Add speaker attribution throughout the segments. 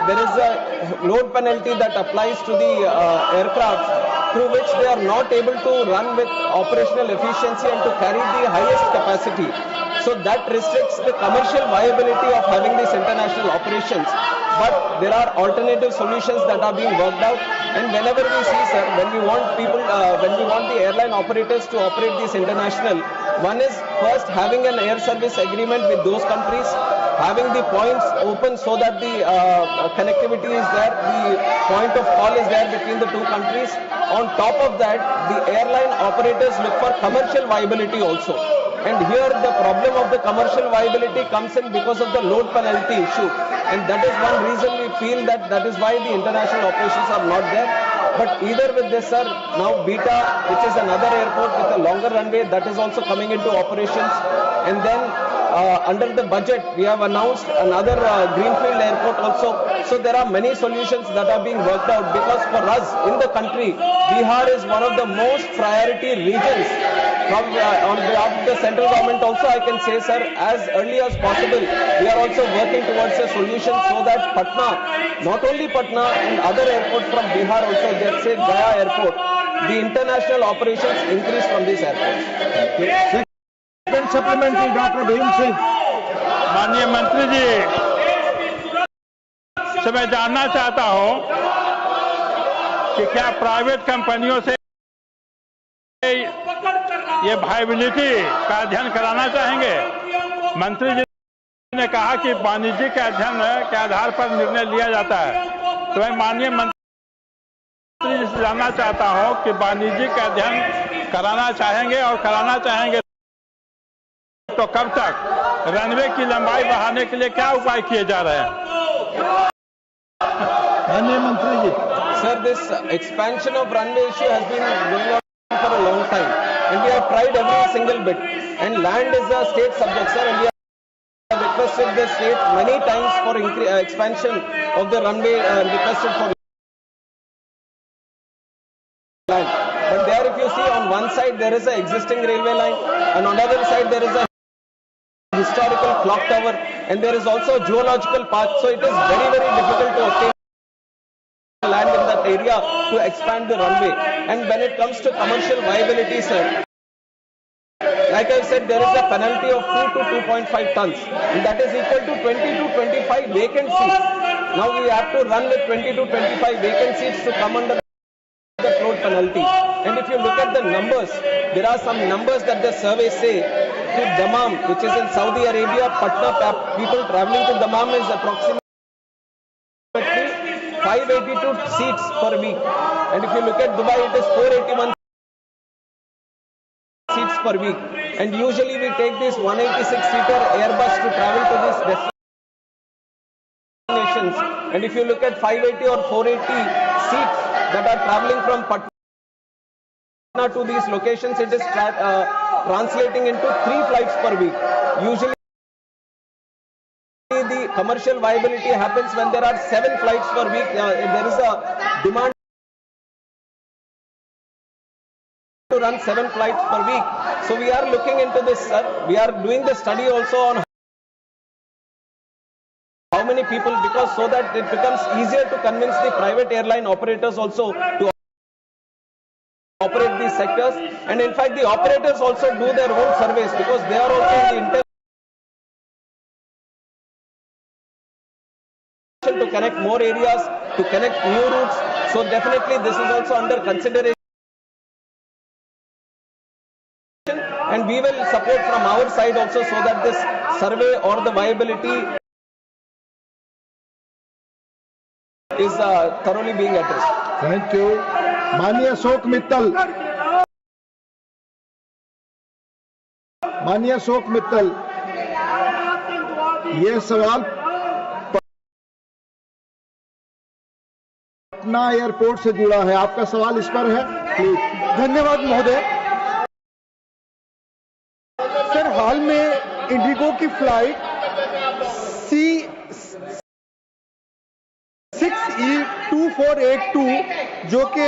Speaker 1: there is a load penalty that applies to the aircraft, through which they are not able to run with operational efficiency and to carry the highest capacity. So that restricts the commercial viability of having these international operations. But there are alternative solutions that are being worked out. And whenever we see, sir, when we want the airline operators to operate these international, one is first having an air service agreement with those countries, having the points open so that the connectivity is there, the point of call is there between the two countries. On top of that, the airline operators look for commercial viability also. And here the problem of the commercial viability comes in because of the load penalty issue. And that is one reason we feel that is why the international operations are not there. But either with this, sir, now Beta, which is another airport with a longer runway, that is also coming into operations. And then under the budget, we have announced another greenfield airport also. So there are many solutions that are being worked out, because for us in the country, Bihar is one of the most priority regions. On behalf of the central government also, I can say, sir, as early as possible, we are also working towards a solution so that Patna, not only Patna and other airports from Bihar also, let's say Gaya airport, the international operations increase from these airports.
Speaker 2: Second supplementary, Dr. Bhim Singh.
Speaker 3: माननीय मंत्री जी से मैं जानना चाहता हूं कि क्या private कंपनियों से ये वायबिलिटी का अध्ययन कराना चाहेंगे। मंत्री जी ने कहा कि वाणिज्यिक अध्ययन के आधार पर निर्णय लिया जाता है, तो मैं माननीय मंत्री जी से जानना चाहता हूं कि वाणिज्यिक अध्ययन कराना चाहेंगे, और कराना चाहेंगे तो कब तक, रनवे की लंबाई बढ़ाने के लिए क्या उपाय किए जा रहे हैं।
Speaker 2: माननीय मंत्री जी,
Speaker 1: sir, this expansion of runway issue has been going on for a long time, and we have tried every single bit. And land is a state subject, sir, and we have requested the state many times for expansion of the runway, requested for land. But there, if you see, on one side there is an existing railway line, and on the other side there is a historical clock tower, and there is also a geological park. So it is very, very difficult to obtain land in that area to expand the runway. And when it comes to commercial viability, sir, like I said, there is a penalty of 2 to 2.5 tons, and that is equal to 20 to 25 vacant seats. Now we have to run with 20 to 25 vacant seats to come under the load penalty. And if you look at the numbers, there are some numbers that the survey say. To Dammam, which is in Saudi Arabia, Patna, people traveling to Dammam is approximately 582 seats per week. And if you look at Dubai, it is 481 seats per week. And usually we take this 186-seater Airbus to travel to these destinations. And if you look at 580 or 480 seats that are traveling from Patna to these locations, it is translating into 3 flights per week. Usually the commercial viability happens when there are 7 flights per week. There is a demand to run 7 flights per week. So we are looking into this, sir. We are doing the study also on how many people, because so that it becomes easier to convince the private airline operators also to operate these sectors. And in fact, the operators also do their own surveys, because they are also in the intention to connect more areas, to connect new routes. So definitely this is also under consideration, and we will support from our side also so that this survey or the viability is thoroughly being addressed.
Speaker 2: Thank you. माननीय अशोक मित्तल, माननीय अशोक मित्तल, ये सवाल Patna airport से जुड़ा है, आपका सवाल इस पर है, प्लीज।
Speaker 4: धन्यवाद महोदय। सर, हाल में इंडिगो की फ्लाइट C6E2482 जो कि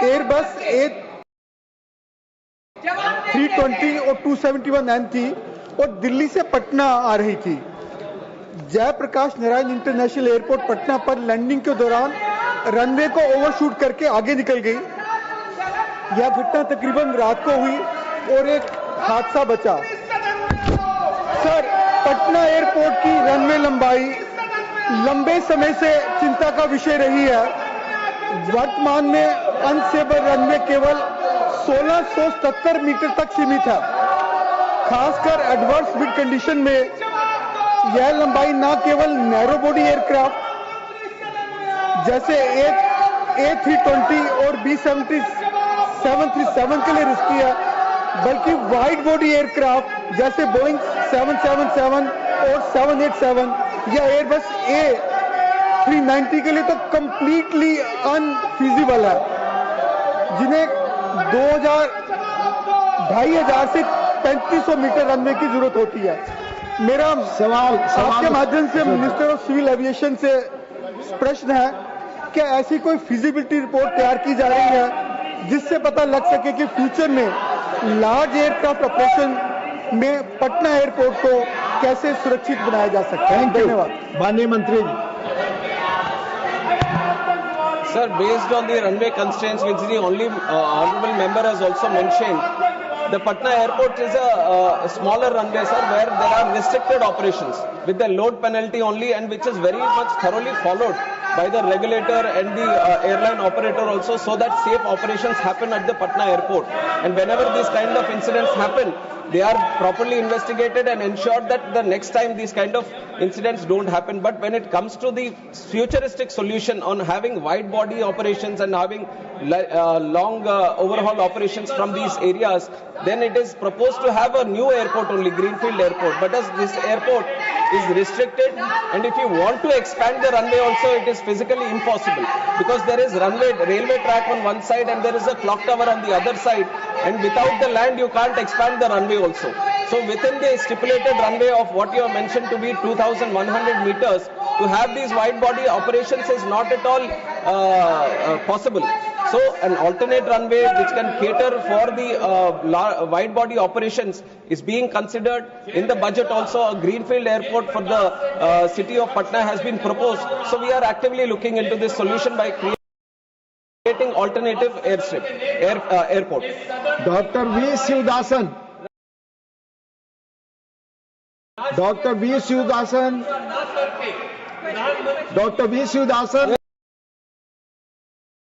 Speaker 4: एयरबस A320 और 271 थी और दिल्ली से पटना आ रही थी, जयप्रकाश नारायण इंटरनेशनल एयरपोर्ट पटना पर लैंडिंग के दौरान रनवे को ओवरशूट करके आगे निकल गई। यह घटना तकरीबन रात को हुई और एक हादसा बचा। सर, पटना एयरपोर्ट की रनवे लंबाई लंबे समय से चिंता का विषय रही है। वर्तमान में अनस्टेबल रनवे केवल 1677 मीटर तक सीमित है। खासकर एडवर्स विंड कंडीशन में यह लंबाई न केवल नैरो बॉडी एयरक्राफ्ट जैसे A320 और B737 के लिए रिस्की है, बल्कि वाइड बॉडी एयरक्राफ्ट जैसे बोइंग 777 और 787 या एयरबस A390 के लिए तो कंप्लीटली अनफीजिबल है, जिन्हें 2500 से 3500 मीटर रनवे की जरूरत होती है। मेरा सवाल आपके माध्यम से मिनिस्टर ऑफ सिविल एविएशन से प्रश्न है, क्या ऐसी कोई फिजिबिलिटी रिपोर्ट तैयार की जा रही है जिससे पता लग सके कि फ्यूचर में लार्ज एयरक्राफ्ट ऑपरेशन में पटना एयरपोर्ट को कैसे सुरक्षित बनाया जा सकता है? धन्यवाद।
Speaker 2: माननीय मंत्री।
Speaker 1: Sir, based on the runway constraints which the honorable member has also mentioned, the Patna airport is a smaller runway, sir, where there are restricted operations with the load penalty only, and which is very much thoroughly followed by the regulator and the airline operator also, so that safe operations happen at the Patna airport. And whenever these kind of incidents happen, they are properly investigated and ensured that the next time these kind of incidents don't happen. But when it comes to the futuristic solution on having wide body operations and having long overhaul operations from these areas, then it is proposed to have a new airport only, greenfield airport. But as this airport is restricted, and if you want to expand the runway also, it is physically impossible, because there is railway track on one side and there is a clock tower on the other side, and without the land you can't expand the runway also. So within the stipulated runway of what you have mentioned to be 2,100 meters, to have these wide body operations is not at all possible. So an alternate runway which can cater for the wide body operations is being considered. In the budget also, a greenfield airport for the city of Patna has been proposed. So we are actively looking into this solution by creating alternative airport.
Speaker 2: Dr. V. Shivdasan. Dr. V. Shivdasan. Dr. V. Shivdasan.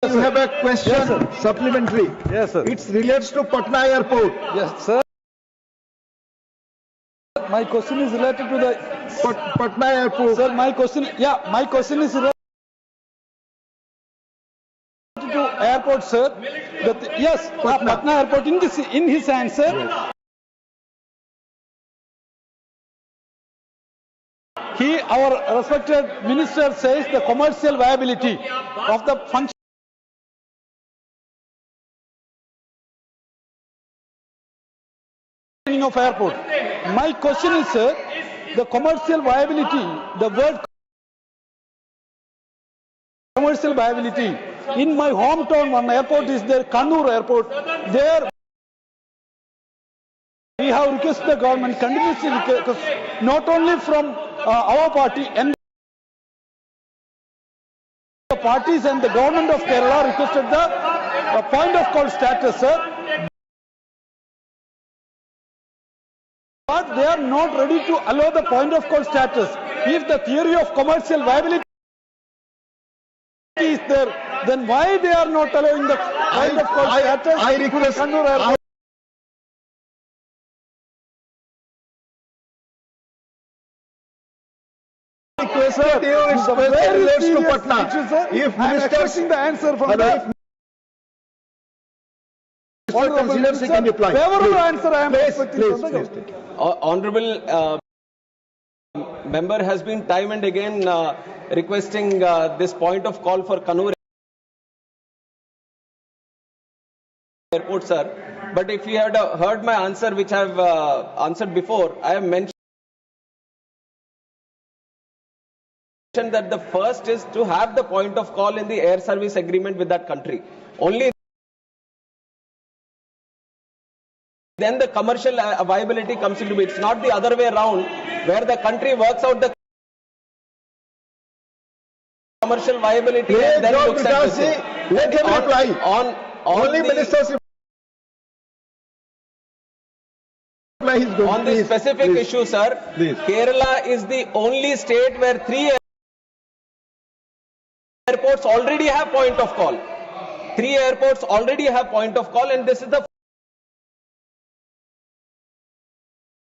Speaker 2: You have a question, yes, supplementary.
Speaker 4: Yes, sir.
Speaker 2: It relates to Patna Airport.
Speaker 4: Yes, sir. My question is related to the
Speaker 2: Patna Airport.
Speaker 4: Sir, my question is related to airport, sir. Yes, Patna Airport in his answer. Yes. Our respected minister says the commercial viability of the function of airport. My question is, sir, the commercial viability, the word commercial viability. In my hometown, one airport is there, Kannur Airport. There we have requested the government, continuously request, not only from our party and the parties and the government of Kerala requested the point of call status, sir. But they are not ready to allow the point of call status. If the theory of commercial viability is there, then why they are not allowing the point of call status?
Speaker 2: I request. To Patna. If
Speaker 4: I am expecting the answer from the
Speaker 2: considers he can reply.
Speaker 4: Favorable answer I am expecting from the government.
Speaker 1: Honorable member has been time and again requesting this point of call for Kannur Airport, sir. But if you had heard my answer, which I have answered before, I have mentioned that the first is to have the point of call in the air service agreement with that country. Only then the commercial viability comes into it. It's not the other way around, where the country works out the commercial viability and then looks at this.
Speaker 2: Let him reply.
Speaker 1: On
Speaker 2: Only ministers reply is good.
Speaker 1: On the specific issue, sir,
Speaker 2: Please.
Speaker 1: Kerala is the only state where 3 airports already have point of call. 3 airports already have point of call, and this is the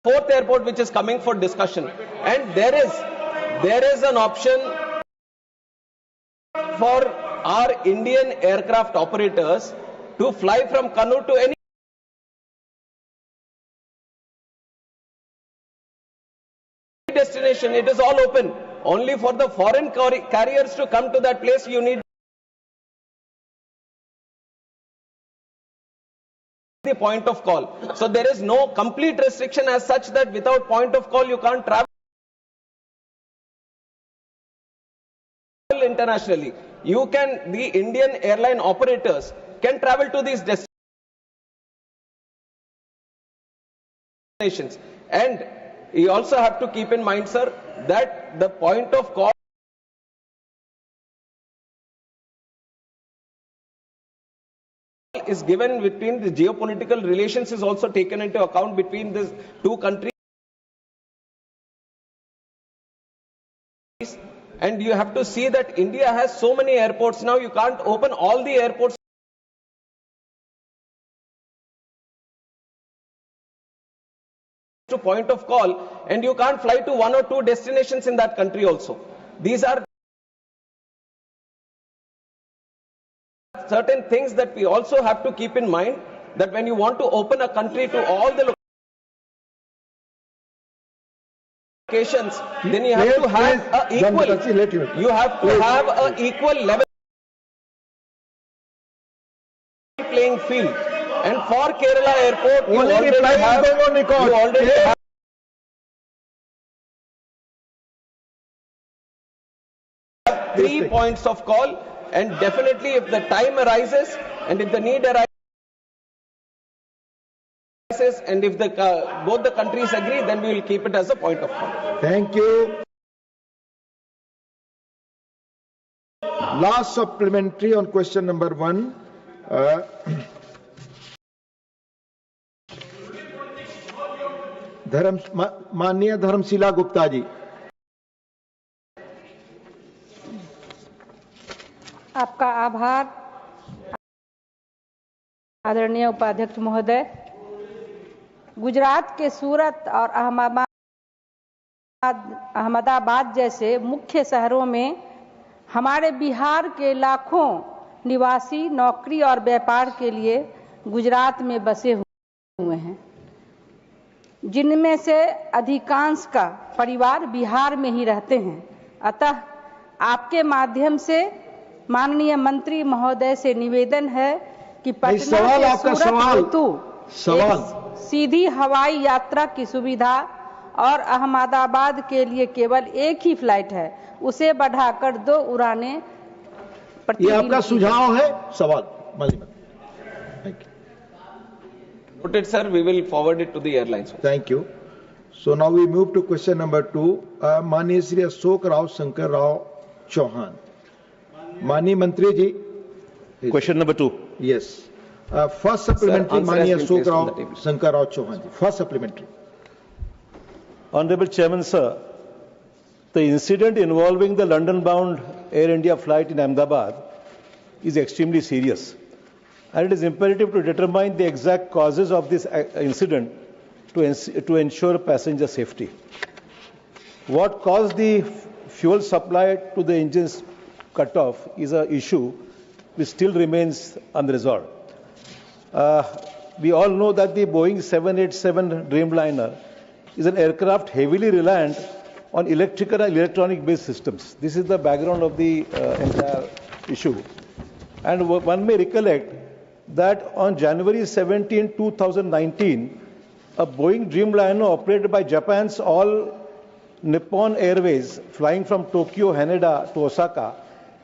Speaker 1: 4th airport which is coming for discussion. And there is an option for our Indian aircraft operators to fly from Kannur to any destination. It is all open. Only for the foreign carriers to come to that place, you need the point of call. So there is no complete restriction as such that without point of call you can't travel internationally. You can, the Indian airline operators can travel to these destinations. And you also have to keep in mind, sir, that the point of call is given between the geopolitical relations is also taken into account between these two countries. And you have to see that India has so many airports now, you can't open all the airports to point of call, and you can't fly to 1 or 2 destinations in that country also. These are certain things that we also have to keep in mind, that when you want to open a country to all the locations, then you have to have a equal level playing field. And for Kerala airport, you already have 3 points of call, and definitely if the time arises and if the need arises and if both the countries agree, then we will keep it as a point of call.
Speaker 2: Thank you. Last supplementary on question number 1. माननीय धर्मशिला गुप्ता जी।
Speaker 5: आपका आभार आदरणीय उपाध्यक्ष महोदय। गुजरात के सूरत और अहमदाबाद जैसे मुख्य शहरों में हमारे बिहार के लाखों निवासी नौकरी और व्यापार के लिए गुजरात में बसे हुए हैं, जिनमें से अधिकांश का परिवार बिहार में ही रहते हैं। अतः आपके माध्यम से माननीय मंत्री महोदय से निवेदन है कि पटना से सूरत हेतु सीधी हवाई यात्रा की सुविधा और अहमदाबाद के लिए केवल एक ही फ्लाइट है, उसे बढ़ाकर 2 उड़ानें
Speaker 2: ये आपका सुझाव है? सवाल
Speaker 1: Put it, sir. We will forward it to the airlines.
Speaker 2: Thank you. So now we move to question number 2. माननीय श्री अशोक राव शंकर राव चौहान। माननीय मंत्री जी।
Speaker 6: Question number 2.
Speaker 2: Yes. First supplementary, माननीय अशोक राव शंकर राव चौहान जी। First supplementary.
Speaker 6: Honorable Chairman, sir, the incident involving the London-bound Air India flight in Ahmedabad is extremely serious, and it is imperative to determine the exact causes of this incident to ensure passenger safety. What caused the fuel supply to the engines cut off is an issue which still remains unresolved. We all know that the Boeing 787 Dreamliner is an aircraft heavily reliant on electrical and electronic-based systems. This is the background of the entire issue. And one may recollect that on January 17, 2019, a Boeing Dreamliner operated by Japan's All Nippon Airways, flying from Tokyo, Haneda to Osaka,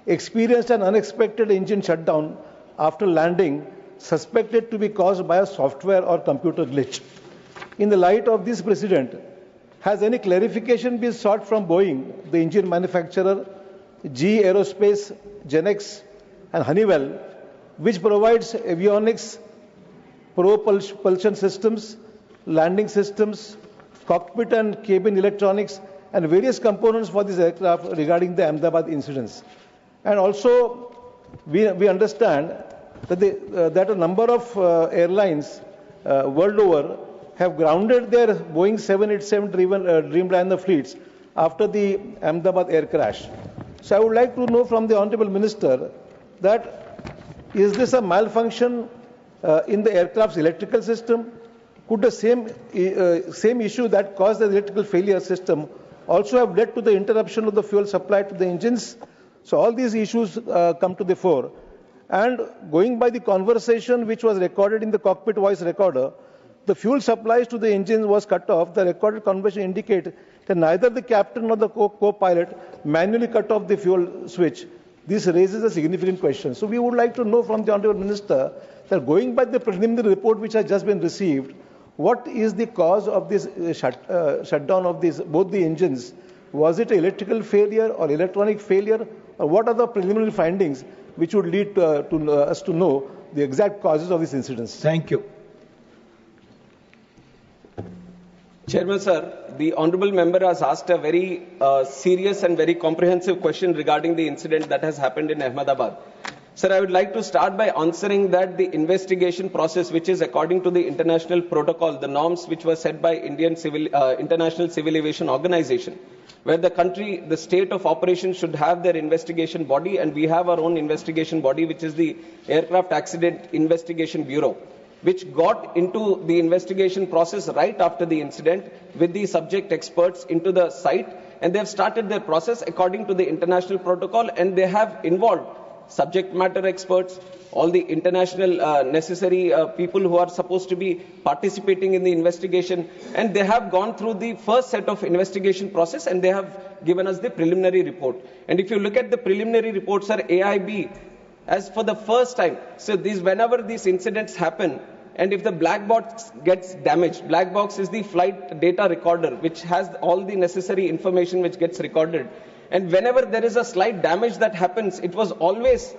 Speaker 6: experienced an unexpected engine shutdown after landing, suspected to be caused by a software or computer glitch. In the light of this precedent, has any clarification been sought from Boeing, the engine manufacturer, GE Aerospace, Genex, and Honeywell, which provides avionics, propulsion systems, landing systems, cockpit and cabin electronics, and various components for this aircraft regarding the Ahmedabad incidents. And also, we understand that, that a number of airlines world over have grounded their Boeing 787 Dreamliner fleets after the Ahmedabad air crash. So I would like to know from the Honorable Minister that is this a malfunction in the aircraft's electrical system? Could the same issue that caused the electrical failure system also have led to the interruption of the fuel supply to the engines? So all these issues come to the fore. And going by the conversation which was recorded in the cockpit voice recorder, the fuel supplies to the engines was cut off. The recorded conversation indicates that neither the captain nor the co-pilot manually cut off the fuel switch. This raises a significant question. So we would like to know from the Honorable Minister that going by the preliminary report which has just been received, what is the cause of this shutdown of both the engines? Was it an electrical failure or electronic failure? Or what are the preliminary findings which would lead us to know the exact causes of these incidents?
Speaker 2: Thank you.
Speaker 1: Chairman, sir, the honourable member has asked a very serious and very comprehensive question regarding the incident that has happened in Ahmedabad. Sir, I would like to start by answering that the investigation process, which is according to the international protocol, the norms which were set by International Civil Aviation Organization, where the state of operation should have their investigation body, and we have our own investigation body, which is the Aircraft Accident Investigation Bureau, which got into the investigation process right after the incident with the subject experts into the site, and they have started their process according to the international protocol, and they have involved subject matter experts, all the international necessary people who are supposed to be participating in the investigation, and they have gone through the first set of investigation process, and they have given us the preliminary report. And if you look at the preliminary reports, sir, AIB, as for the first time, so whenever these incidents happen, and if the black box gets damaged, black box is the flight data recorder, which has all the necessary information which gets recorded. And whenever there is a slight damage that happens, it was always,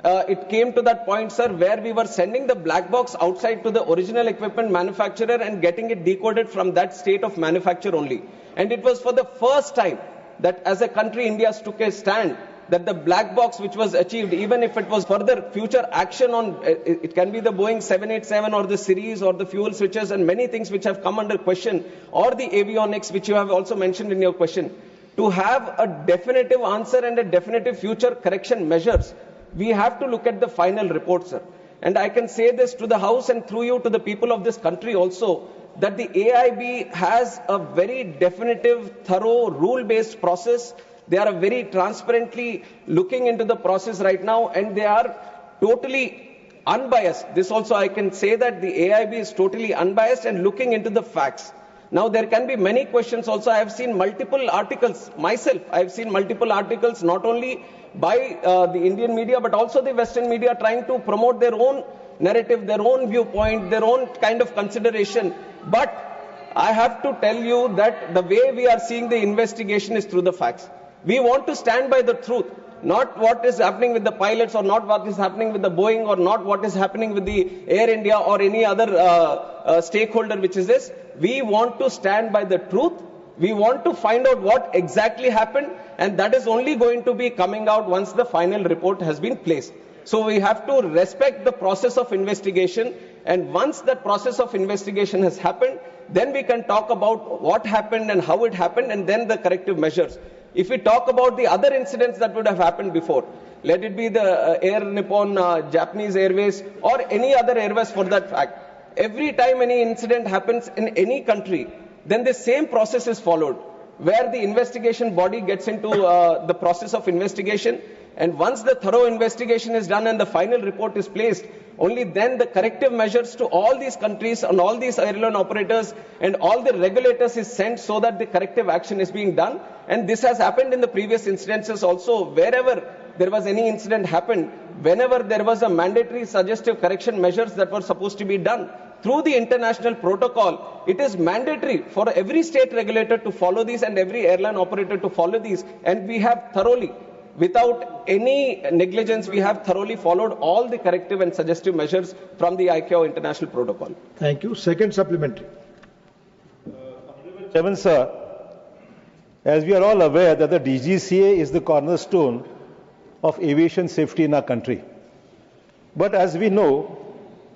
Speaker 1: it came to that point, sir, where we were sending the black box outside to the original equipment manufacturer and getting it decoded from that state of manufacture only. And it was for the first time that as a country, India took a stand that the black box which was achieved, even if it was further future action on, it can be the Boeing 787 or the series or the fuel switches and many things which have come under question, or the avionics which you have also mentioned in your question. To have a definitive answer and a definitive future correction measures, we have to look at the final report, sir. And I can say this to the House and through you to the people of this country also, that the AIB has a very definitive, thorough, rule-based process. They are very transparently looking into the process right now, and they are totally unbiased. This also I can say that the AIB is totally unbiased and looking into the facts. Now, there can be many questions also. I have seen multiple articles myself. I have seen multiple articles not only by the Indian media, but also the Western media trying to promote their own narrative, their own viewpoint, their own kind of consideration. But I have to tell you that the way we are seeing the investigation is through the facts. We want to stand by the truth, not what is happening with the pilots or not what is happening with the Boeing or not what is happening with the Air India or any other stakeholder which is this. We want to stand by the truth. We want to find out what exactly happened, and that is only going to be coming out once the final report has been placed. So we have to respect the process of investigation, and once that process of investigation has happened, then we can talk about what happened and how it happened, and then the corrective measures. If we talk about the other incidents that would have happened before, let it be the Air Nippon, Japanese Airways, or any other airways for that fact, every time any incident happens in any country, then the same process is followed, where the investigation body gets into the process of investigation, and once the thorough investigation is done and the final report is placed, only then the corrective measures to all these countries and all these airline operators and all the regulators is sent so that the corrective action is being done. And this has happened in the previous incidences also. Wherever there was any incident happened, whenever there was a mandatory suggestive correction measures that were supposed to be done through the international protocol, it is mandatory for every state regulator to follow these and every airline operator to follow these. And we have thoroughly without any negligence. We have thoroughly followed all the corrective and suggestive measures from the ICAO international protocol.
Speaker 2: Thank you. Second supplementary.
Speaker 6: Chairman, sir, as we are all aware that the DGCA is the cornerstone of aviation safety in our country. But as we know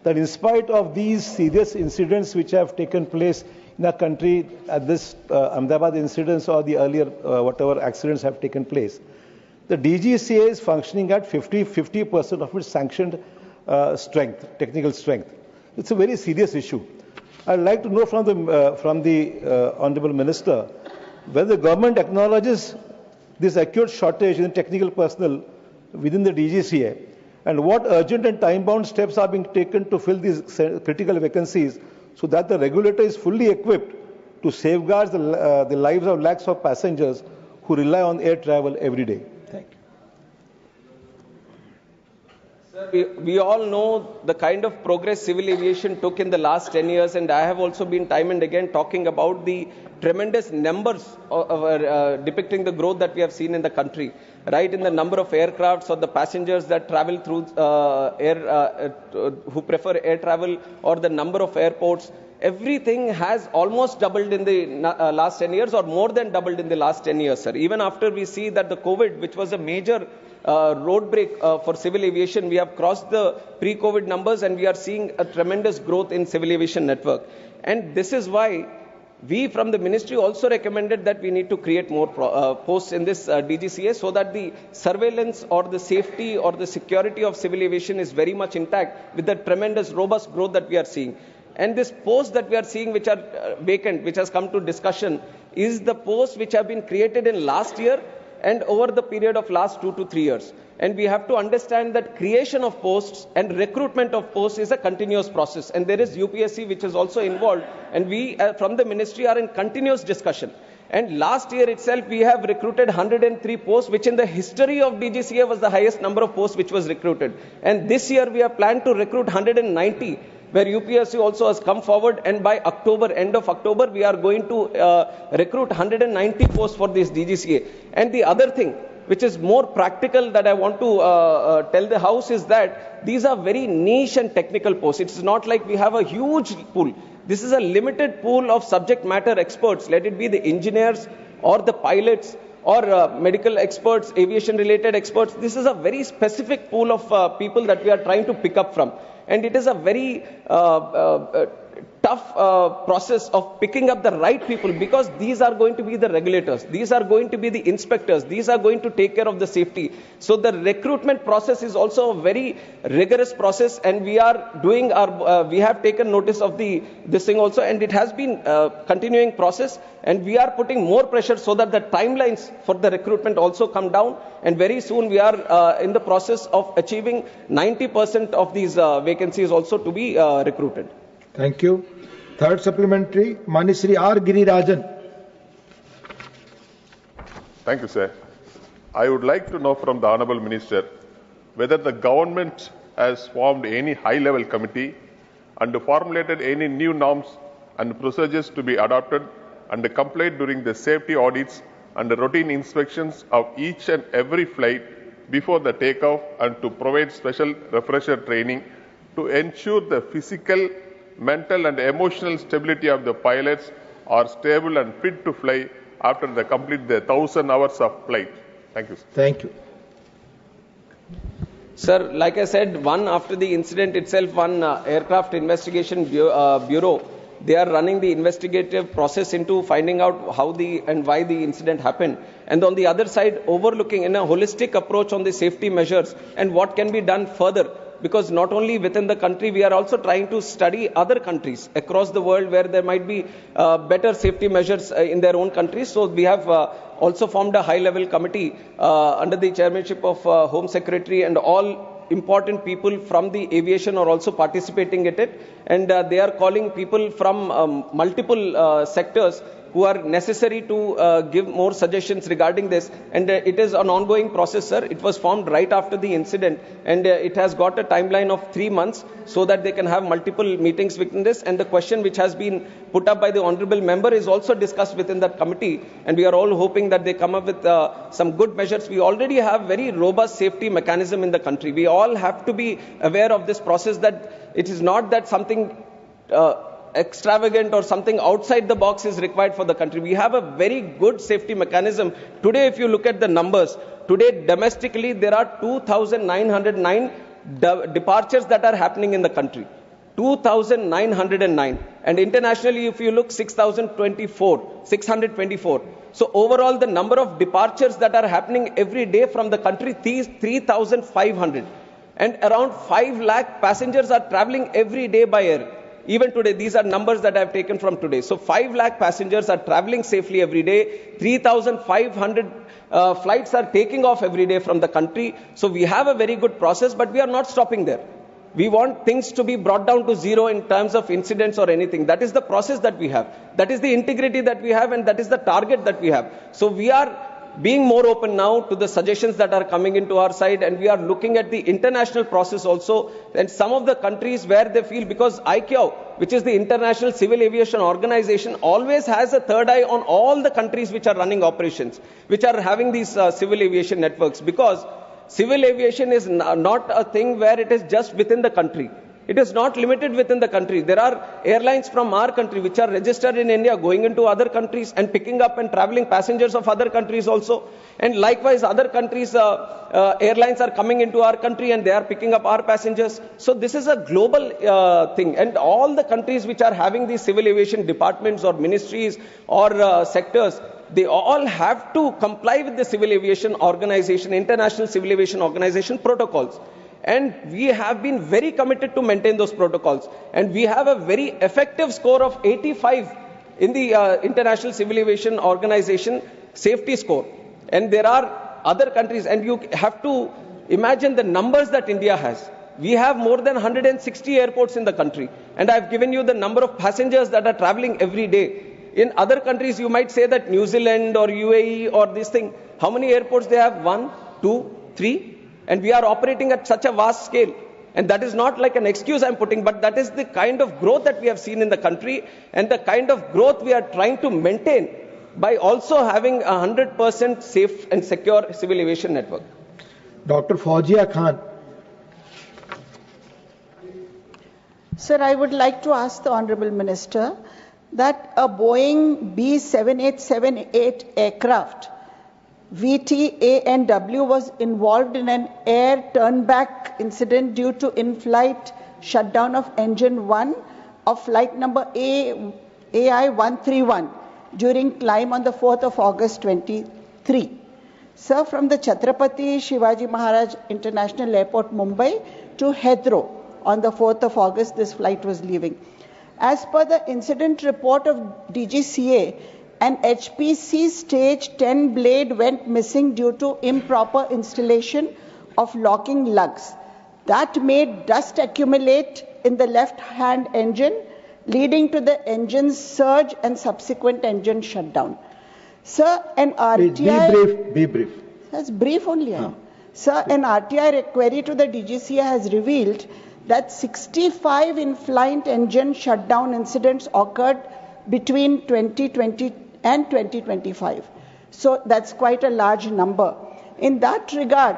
Speaker 6: that in spite of these serious incidents which have taken place in our country at this Ahmedabad incidents or the earlier whatever accidents have taken place, the DGCA is functioning at 50% of its sanctioned strength, technical strength. It's a very serious issue. I'd like to know from the Honorable Minister whether the government acknowledges this acute shortage in technical personnel within the DGCA, and what urgent and time-bound steps are being taken to fill these critical vacancies so that the regulator is fully equipped to safeguard the lives of lakhs of passengers who rely on air travel every day. Thank you.
Speaker 1: We all know the kind of progress civil aviation took in the last 10 years, and I have also been time and again talking about the tremendous numbers depicting the growth that we have seen in the country, right? In the number of aircrafts or the passengers that travel through who prefer air travel, or the number of airports. Everything has almost doubled in the last 10 years, or more than doubled in the last 10 years, sir. Even after we see that the COVID, which was a major road break for civil aviation, we have crossed the pre-COVID numbers, and we are seeing a tremendous growth in civil aviation network. And this is why we from the ministry also recommended that we need to create more posts in this DGCA, so that the surveillance or the safety or the security of civil aviation is very much intact with the tremendous robust growth that we are seeing. And this post that we are seeing, which are vacant, which has come to discussion, is the posts which have been created in last year and over the period of last 2 to 3 years. And we have to understand that creation of posts and recruitment of posts is a continuous process. And there is UPSC which is also involved. And we from the ministry are in continuous discussion. And last year itself, we have recruited 103 posts, which in the history of DGCA was the highest number of posts which was recruited. And this year we have planned to recruit 190, where UPSC also has come forward, and by October, end of October, we are going to recruit 190 posts for this DGCA. And the other thing, which is more practical, that I want to tell the House, is that these are very niche and technical posts. It's not like we have a huge pool. This is a limited pool of subject matter experts, let it be the engineers or the pilots or medical experts, aviation related experts. This is a very specific pool of people that we are trying to pick up from. And it is a very tough process of picking up the right people, because these are going to be the regulators, these are going to be the inspectors, these are going to take care of the safety. So the recruitment process is also a very rigorous process, and we are doing our, we have taken notice of this thing also, and it has been continuing process, and we are putting more pressure so that the timelines for the recruitment also come down, and very soon we are in the process of achieving 90% of these vacancies also to be recruited.
Speaker 2: Thank you. Third supplementary, Manisri R. Girirajan.
Speaker 7: Thank you, sir. I would like to know from the Honourable Minister whether the government has formed any high-level committee and formulated any new norms and procedures to be adopted and complied during the safety audits and routine inspections of each and every flight before the takeoff, and to provide special refresher training to ensure the physical, mental and emotional stability of the pilots are stable and fit to fly after they complete the 1,000 hours of flight. Thank you, sir.
Speaker 2: Thank you.
Speaker 1: Sir, like I said, after the incident itself, aircraft investigation bureau, they are running the investigative process into finding out how and why the incident happened. And on the other side, overlooking in a holistic approach on the safety measures and what can be done further. Because not only within the country, we are also trying to study other countries across the world where there might be better safety measures in their own countries. So we have also formed a high-level committee under the chairmanship of Home Secretary, and all important people from the aviation are also participating in it. And they are calling people from multiple sectors who are necessary to give more suggestions regarding this. And it is an ongoing process, sir. It was formed right after the incident, and it has got a timeline of 3 months so that they can have multiple meetings within this. And the question which has been put up by the honorable member is also discussed within that committee, and we are all hoping that they come up with some good measures. We already have very robust safety mechanism in the country. We all have to be aware of this process, that it is not that something extravagant or something outside the box is required for the country. We have a very good safety mechanism. Today, if you look at the numbers, today domestically there are 2,909 departures that are happening in the country. 2,909. And internationally, if you look, 624. So overall, the number of departures that are happening every day from the country, 3,500. And around 5 lakh passengers are traveling every day by air. Even today, these are numbers that I have taken from today. So 5 lakh passengers are traveling safely every day. 3,500 flights are taking off every day from the country. So we have a very good process, but we are not stopping there. We want things to be brought down to zero in terms of incidents or anything. That is the process that we have. That is the integrity that we have, and that is the target that we have. So we are being more open now to the suggestions that are coming into our side, and we are looking at the international process also, and some of the countries where they feel, because ICAO, which is the International Civil Aviation Organization, always has a third eye on all the countries which are running operations, which are having these civil aviation networks, because civil aviation is not a thing where it is just within the country. It is not limited within the country. There are airlines from our country which are registered in India going into other countries and picking up and traveling passengers of other countries also. And likewise, other countries' airlines are coming into our country and they are picking up our passengers. So this is a global thing. And all the countries which are having these civil aviation departments or ministries or sectors, they all have to comply with the Civil Aviation Organization, International Civil Aviation Organization protocols. And we have been very committed to maintain those protocols. And we have a very effective score of 85 in the International Civil Aviation Organization safety score. And there are other countries, and you have to imagine the numbers that India has. We have more than 160 airports in the country. And I've given you the number of passengers that are traveling every day. In other countries, you might say that New Zealand or UAE or this thing, how many airports they have? 1, 2, 3. And we are operating at such a vast scale. And that is not like an excuse I'm putting, but that is the kind of growth that we have seen in the country and the kind of growth we are trying to maintain by also having 100% safe and secure civil aviation network.
Speaker 2: Dr. Fauzia Khan.
Speaker 8: Sir, I would like to ask the Honorable Minister that a Boeing B7878 aircraft VTANW was involved in an air turnback incident due to in-flight shutdown of engine 1 of flight number AI-131 during climb on the 4th of August 23. Sir, from the Chhatrapati Shivaji Maharaj International Airport, Mumbai to Heathrow on the 4th of August, this flight was leaving. As per the incident report of DGCA, an HPC stage 10 blade went missing due to improper installation of locking lugs. That made dust accumulate in the left-hand engine, leading to the engine's surge and subsequent engine shutdown. Sir, an RTI...
Speaker 2: Be brief.
Speaker 8: That's brief only. Sir, an RTI query to the DGCA has revealed that 65 in-flight engine shutdown incidents occurred between 2020 and 2025. So that's quite a large number. In that regard,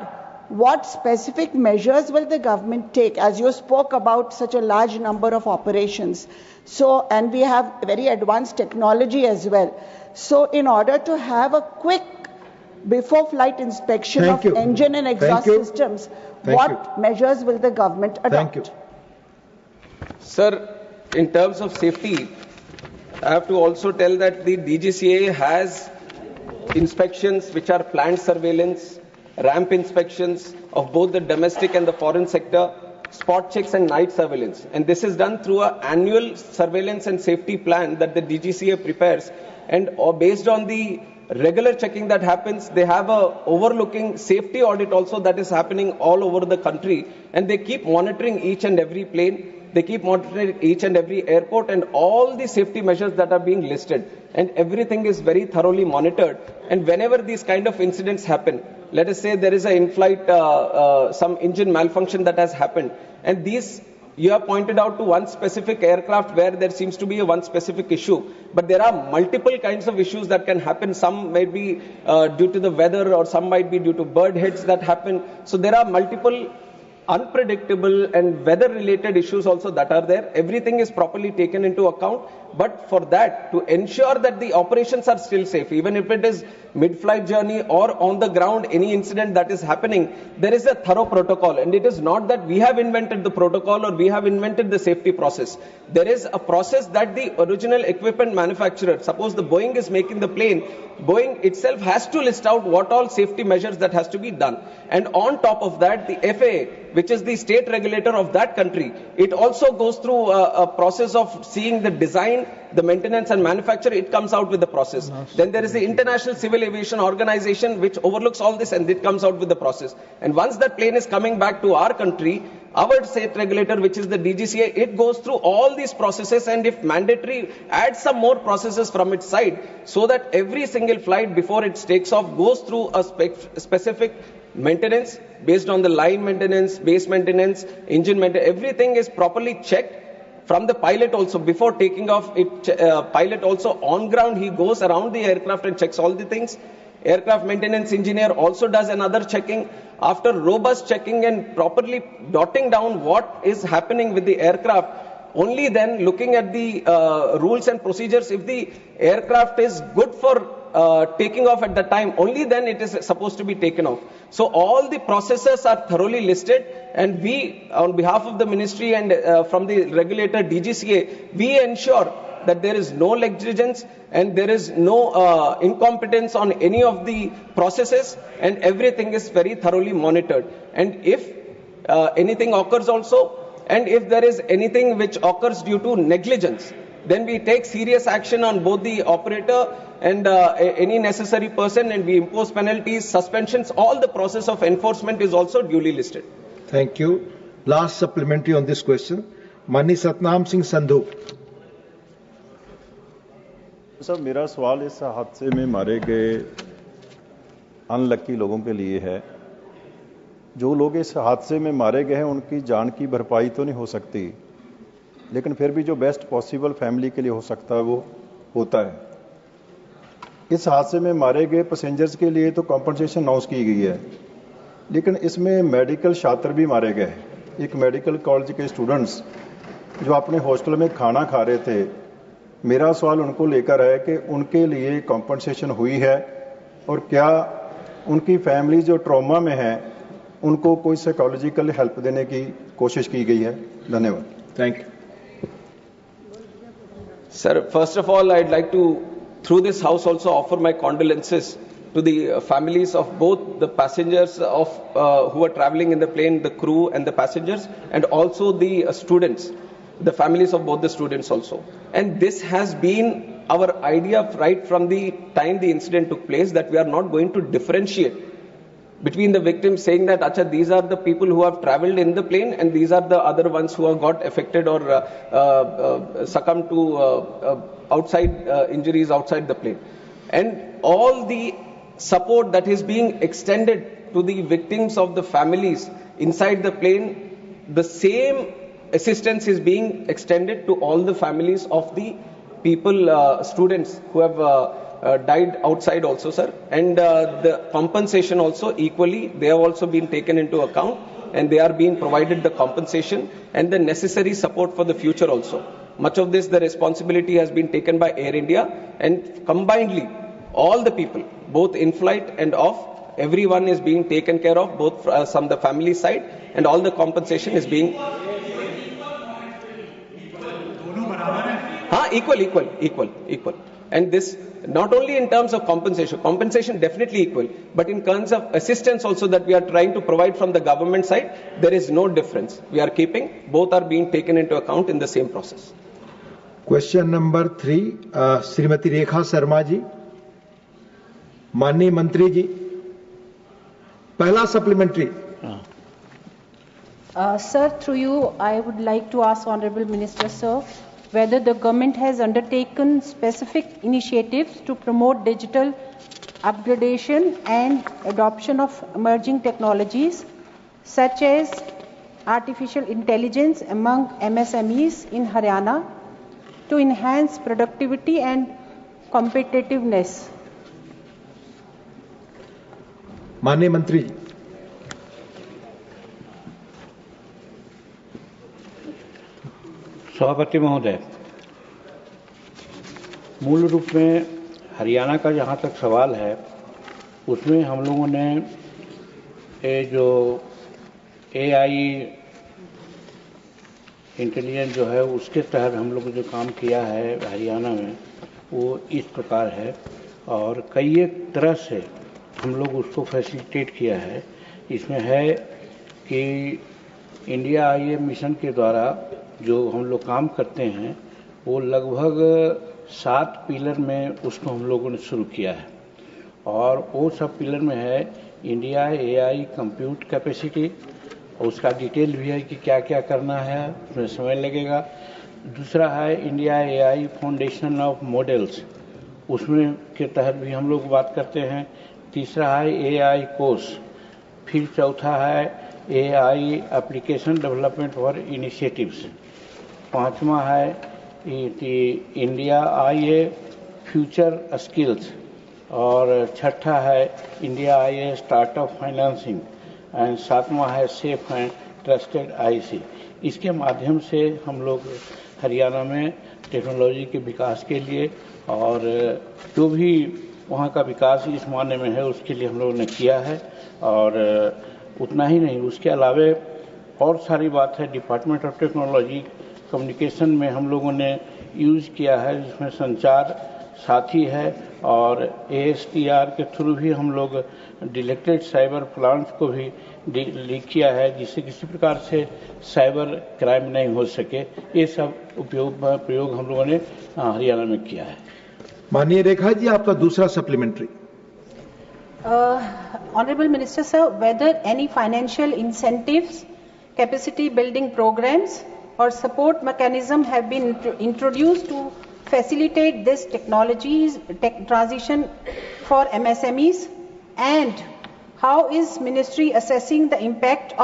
Speaker 8: what specific measures will the government take, as you spoke about such a large number of operations? So, and we have very advanced technology as well. So in order to have a quick before flight inspection of engine and exhaust systems, what measures will the government adopt?
Speaker 2: Thank you.
Speaker 1: Sir, in terms of safety, I have to also tell that the DGCA has inspections which are planned surveillance, ramp inspections of both the domestic and the foreign sector, spot checks and night surveillance. And this is done through an annual surveillance and safety plan that the DGCA prepares. And based on the regular checking that happens, they have a overlooking safety audit also that is happening all over the country. And they keep monitoring each and every plane. They keep monitoring each and every airport and all the safety measures that are being listed. And everything is very thoroughly monitored. And whenever these kind of incidents happen, let us say there is an in-flight, some engine malfunction that has happened. And these, you have pointed out to one specific aircraft where there seems to be a one specific issue. But there are multiple kinds of issues that can happen. Some might be due to the weather, or some might be due to bird hits that happen. So there are multiple unpredictable and weather related issues also that are there. Everything is properly taken into account. But for that, to ensure that the operations are still safe, even if it is mid-flight journey or on the ground, any incident that is happening, there is a thorough protocol. And it is not that we have invented the protocol or we have invented the safety process. There is a process that the original equipment manufacturer, suppose the Boeing is making the plane, Boeing itself has to list out what all safety measures that has to be done. And on top of that, the FAA, which is the state regulator of that country, it also goes through a process of seeing the design, the maintenance and manufacture. It comes out with the process. Then there is the International Civil Aviation Organization, which overlooks all this, and it comes out with the process. And once that plane is coming back to our country, our state regulator, which is the DGCA, it goes through all these processes, and if mandatory, adds some more processes from its side, so that every single flight before it takes off goes through a specific maintenance based on the line maintenance, base maintenance, engine maintenance. Everything is properly checked from the pilot also. Before taking off, pilot also on ground, he goes around the aircraft and checks all the things. Aircraft maintenance engineer also does another checking. After robust checking and properly jotting down what is happening with the aircraft, only then looking at the rules and procedures, if the aircraft is good for taking off at the time, only then it is supposed to be taken off. So all the processes are thoroughly listed, and we, on behalf of the ministry and from the regulator DGCA, we ensure that there is no negligence and there is no incompetence on any of the processes, and everything is very thoroughly monitored. And if anything occurs also, and if there is anything which occurs due to negligence, then we take serious action on both the operator and any necessary person, and we impose penalties, suspensions. All the process of enforcement is also duly listed.
Speaker 2: Thank you. Last supplementary on this question. Mani Satnam Singh Sandhu.
Speaker 9: Sir, मेरा सवाल इस हादसे में मारे गए unlucky लोगों के लिए है। जो लोग इस हादसे में मारे गए हैं उनकी जान की भरपाई तो नहीं हो सकती, लेकिन फिर भी जो बेस्ट पॉसिबल फैमिली के लिए हो सकता है वो होता है। इस हादसे में मारे गए पैसेंजर्स के लिए तो कॉम्पनसेशन अनाउंस की गई है, लेकिन इसमें मेडिकल छात्र भी मारे गए। एक मेडिकल कॉलेज के स्टूडेंट्स जो अपने हॉस्टल में खाना खा रहे थे, मेरा सवाल उनको लेकर है कि उनके लिए कॉम्पनसेशन हुई है, और क्या उनकी फैमिली जो ट्रॉमा में है उनको कोई साइकोलॉजिकल हेल्प देने की कोशिश की गई है? धन्यवाद।
Speaker 2: Thank you.
Speaker 1: Sir, first of all, I'd like to, through this house, also offer my condolences to the families of both the passengers of who were traveling in the plane, the crew and the passengers, and also the students, the families of both the students also. And this has been our idea right from the time the incident took place, that we are not going to differentiate between the victims, saying that Acha, these are the people who have traveled in the plane and these are the other ones who have got affected or succumbed to outside injuries outside the plane. And all the support that is being extended to the victims of the families inside the plane, the same assistance is being extended to all the families of the people, students who have died outside also, sir. And the compensation also equally, they have also been taken into account, and they are being provided the compensation and the necessary support for the future also. Much of this, the responsibility has been taken by Air India, and combinedly, all the people, both in flight and off, everyone is being taken care of, both from the family side, and all the compensation is being equal. And this, not only in terms of compensation definitely equal, but in terms of assistance also that we are trying to provide from the government side, there is no difference. We are keeping, both are being taken into account in the same process.
Speaker 2: Question number 3, Srimati Rekha Sharma ji. माननीय मंत्री जी, पहला supplementary
Speaker 5: Sir, through you, I would like to ask Honorable Minister, sir, whether the government has undertaken specific initiatives to promote digital upgradation and adoption of emerging technologies such as artificial intelligence among MSMEs in Haryana to enhance productivity and competitiveness.
Speaker 2: माननीय मंत्री जी।
Speaker 10: सभापति महोदय, मूल रूप में हरियाणा का जहाँ तक सवाल है उसमें हम लोगों ने ये जो AI इंटेलिजेंस जो है उसके तहत हम लोग जो काम किया है हरियाणा में वो इस प्रकार है और कई एक तरह से हम लोग उसको फैसिलिटेट किया है। इसमें है कि इंडिया AI मिशन के द्वारा जो हम लोग काम करते हैं वो लगभग 7 पिलर में उसको हम लोगों ने शुरू किया है और वो सब पिलर में है इंडिया AI कंप्यूट कैपेसिटी, उसका डिटेल भी है कि क्या क्या करना है, उसमें समय लगेगा। दूसरा है India AI foundation of models, उसमें के तहत भी हम लोग बात करते हैं। तीसरा है AI कोर्स, फिर चौथा है AI application development for initiatives, पांचवा है इंडिया IA फ्यूचर स्किल्स और छठा है India IA startup financing and सातवां है सेफ एंड ट्रस्टेड IC। इसके माध्यम से हम लोग हरियाणा में टेक्नोलॉजी के विकास के लिए और जो भी वहाँ का विकास इस मायने में है उसके लिए हम लोगों ने किया है। और उतना ही नहीं, उसके अलावे और सारी बात है डिपार्टमेंट ऑफ टेक्नोलॉजी कम्युनिकेशन में हम लोगों ने यूज़ किया है, जिसमें संचार साथी है और ASTR के थ्रू भी हम लोग डिलेक्टेड साइबर प्लांट्स को भी लीक किया है जिससे किसी प्रकार से साइबर क्राइम नहीं हो सके। ये सब प्रयोग हम लोगों ने हरियाणा में किया है।
Speaker 2: माननीय रेखा जी, आपका दूसरा supplementary.
Speaker 5: Honorable Minister, sir, whether any financial incentives, capacity building programs or support mechanism have been introduced to facilitate this transition for MSMEs, and how is Ministry assessing the impact of